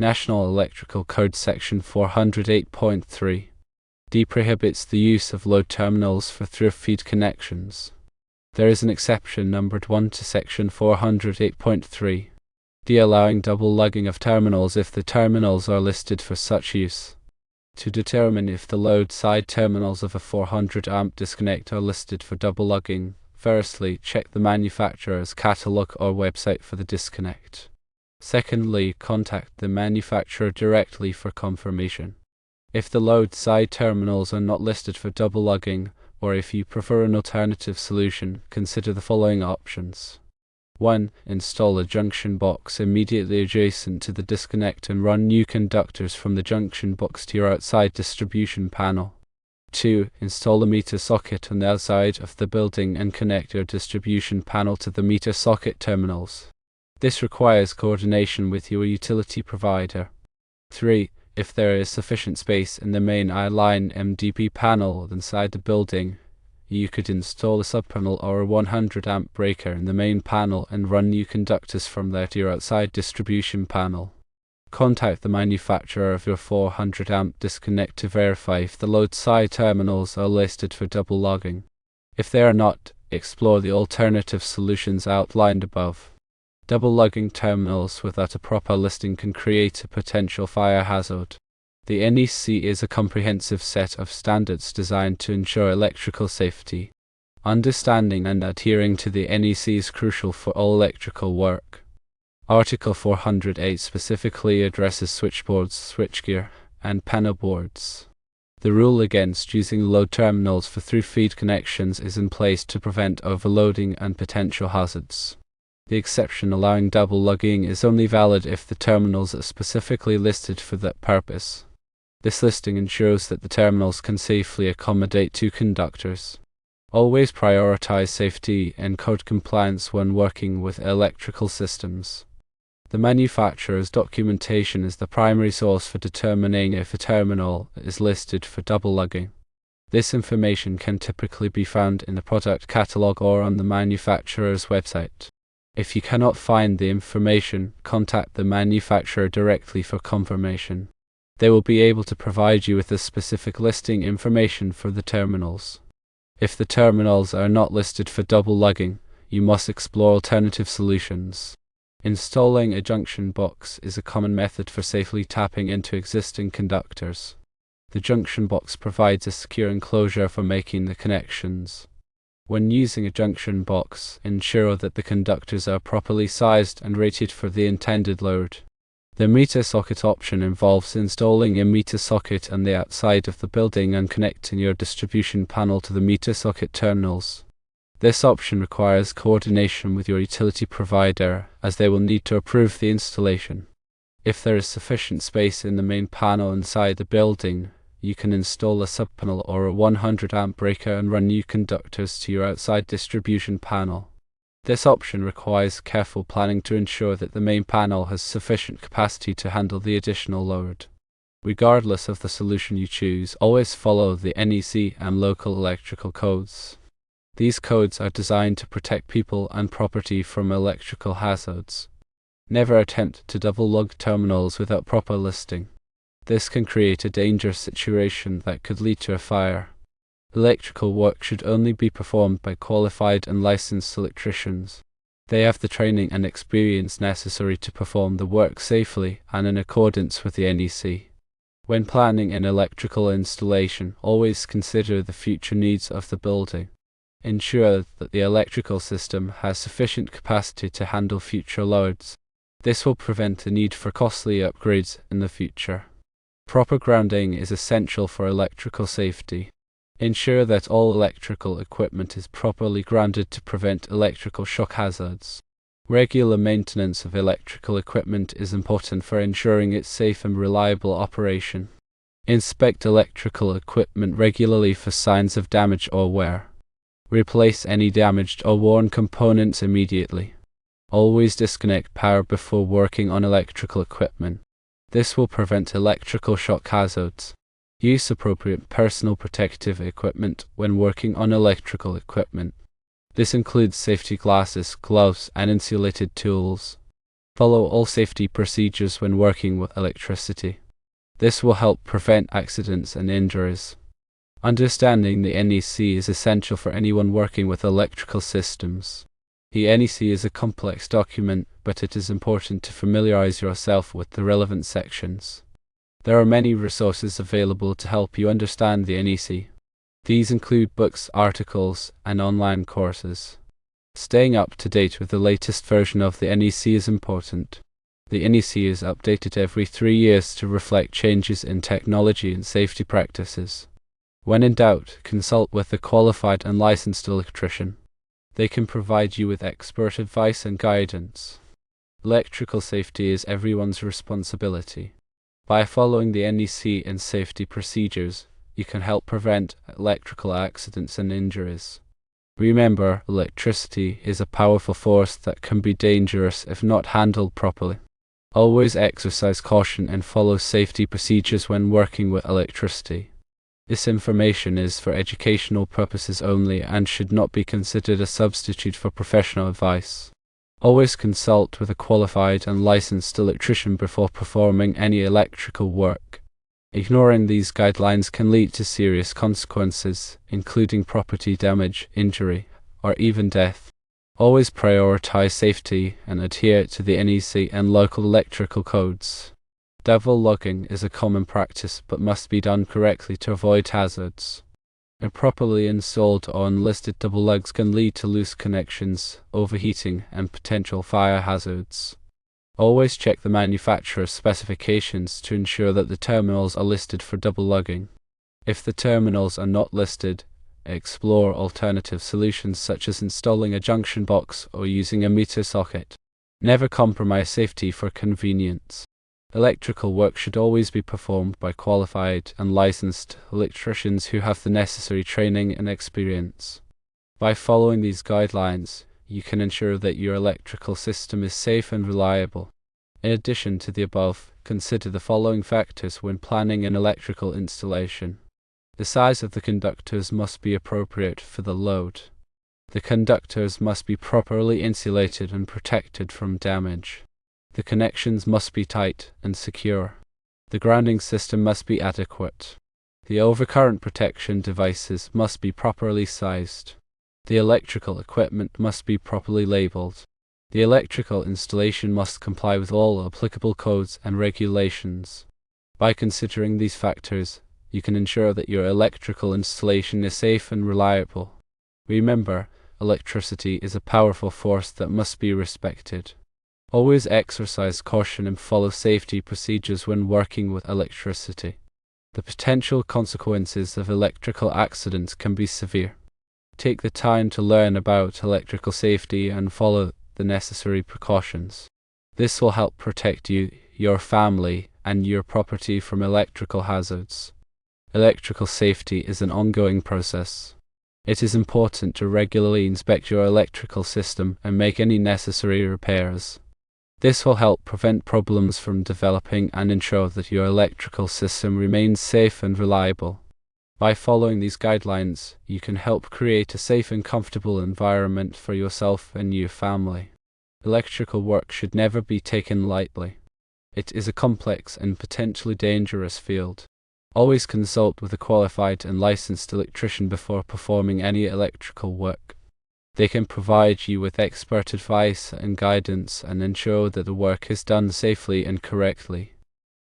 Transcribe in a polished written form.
National Electrical Code Section 408.3 D prohibits the use of load terminals for through-feed connections. There is an exception numbered 1 to Section 408.3 D allowing double lugging of terminals if the terminals are listed for such use. To determine if the load side terminals of a 400 amp disconnect are listed for double lugging, firstly, check the manufacturer's catalog or website for the disconnect. Secondly, contact the manufacturer directly for confirmation. If the load side terminals are not listed for double lugging, or if you prefer an alternative solution, consider the following options. 1. Install a junction box immediately adjacent to the disconnect and run new conductors from the junction box to your outside distribution panel. 2. Install a meter socket on the outside of the building and connect your distribution panel to the meter socket terminals. This requires coordination with your utility provider. 3. If there is sufficient space in the main I-line MDP panel inside the building, you could install a subpanel or a 100 amp breaker in the main panel and run new conductors from there to your outside distribution panel. Contact the manufacturer of your 400 amp disconnect to verify if the load side terminals are listed for double lugging. If they are not, explore the alternative solutions outlined above. Double lugging terminals without a proper listing can create a potential fire hazard. The NEC is a comprehensive set of standards designed to ensure electrical safety. Understanding and adhering to the NEC is crucial for all electrical work. Article 408 specifically addresses switchboards, switchgear, and panel boards. The rule against using load terminals for through-feed connections is in place to prevent overloading and potential hazards. The exception allowing double lugging is only valid if the terminals are specifically listed for that purpose. This listing ensures that the terminals can safely accommodate two conductors. Always prioritize safety and code compliance when working with electrical systems. The manufacturer's documentation is the primary source for determining if a terminal is listed for double lugging. This information can typically be found in the product catalog or on the manufacturer's website. If you cannot find the information, contact the manufacturer directly for confirmation. They will be able to provide you with the specific listing information for the terminals. If the terminals are not listed for double lugging, you must explore alternative solutions. Installing a junction box is a common method for safely tapping into existing conductors. The junction box provides a secure enclosure for making the connections. When using a junction box, ensure that the conductors are properly sized and rated for the intended load. The meter socket option involves installing a meter socket on the outside of the building and connecting your distribution panel to the meter socket terminals. This option requires coordination with your utility provider, as they will need to approve the installation. If there is sufficient space in the main panel inside the building, you can install a subpanel or a 100 amp breaker and run new conductors to your outside distribution panel. This option requires careful planning to ensure that the main panel has sufficient capacity to handle the additional load. Regardless of the solution you choose, always follow the NEC and local electrical codes. These codes are designed to protect people and property from electrical hazards. Never attempt to double lug terminals without proper listing. This can create a dangerous situation that could lead to a fire. Electrical work should only be performed by qualified and licensed electricians. They have the training and experience necessary to perform the work safely and in accordance with the NEC. When planning an electrical installation, always consider the future needs of the building. Ensure that the electrical system has sufficient capacity to handle future loads. This will prevent the need for costly upgrades in the future. Proper grounding is essential for electrical safety. Ensure that all electrical equipment is properly grounded to prevent electrical shock hazards. Regular maintenance of electrical equipment is important for ensuring its safe and reliable operation. Inspect electrical equipment regularly for signs of damage or wear. Replace any damaged or worn components immediately. Always disconnect power before working on electrical equipment. This will prevent electrical shock hazards. Use appropriate personal protective equipment when working on electrical equipment. This includes safety glasses, gloves, and insulated tools. Follow all safety procedures when working with electricity. This will help prevent accidents and injuries. Understanding the NEC is essential for anyone working with electrical systems. The NEC is a complex document, but it is important to familiarize yourself with the relevant sections. There are many resources available to help you understand the NEC. These include books, articles, and online courses. Staying up to date with the latest version of the NEC is important. The NEC is updated every 3 years to reflect changes in technology and safety practices. When in doubt, consult with a qualified and licensed electrician. They can provide you with expert advice and guidance. Electrical safety is everyone's responsibility. By following the NEC and safety procedures, you can help prevent electrical accidents and injuries. Remember, electricity is a powerful force that can be dangerous if not handled properly. Always exercise caution and follow safety procedures when working with electricity. This information is for educational purposes only and should not be considered a substitute for professional advice. Always consult with a qualified and licensed electrician before performing any electrical work. Ignoring these guidelines can lead to serious consequences, including property damage, injury, or even death. Always prioritize safety and adhere to the NEC and local electrical codes. Double lugging is a common practice but must be done correctly to avoid hazards. Improperly installed or unlisted double lugs can lead to loose connections, overheating, and potential fire hazards. Always check the manufacturer's specifications to ensure that the terminals are listed for double lugging. If the terminals are not listed, explore alternative solutions such as installing a junction box or using a meter socket. Never compromise safety for convenience. Electrical work should always be performed by qualified and licensed electricians who have the necessary training and experience. By following these guidelines, you can ensure that your electrical system is safe and reliable. In addition to the above, consider the following factors when planning an electrical installation. The size of the conductors must be appropriate for the load. The conductors must be properly insulated and protected from damage. The connections must be tight and secure. The grounding system must be adequate. The overcurrent protection devices must be properly sized. The electrical equipment must be properly labeled. The electrical installation must comply with all applicable codes and regulations. By considering these factors, you can ensure that your electrical installation is safe and reliable. Remember, electricity is a powerful force that must be respected. Always exercise caution and follow safety procedures when working with electricity. The potential consequences of electrical accidents can be severe. Take the time to learn about electrical safety and follow the necessary precautions. This will help protect you, your family, and your property from electrical hazards. Electrical safety is an ongoing process. It is important to regularly inspect your electrical system and make any necessary repairs. This will help prevent problems from developing and ensure that your electrical system remains safe and reliable. By following these guidelines, you can help create a safe and comfortable environment for yourself and your family. Electrical work should never be taken lightly. It is a complex and potentially dangerous field. Always consult with a qualified and licensed electrician before performing any electrical work. They can provide you with expert advice and guidance and ensure that the work is done safely and correctly.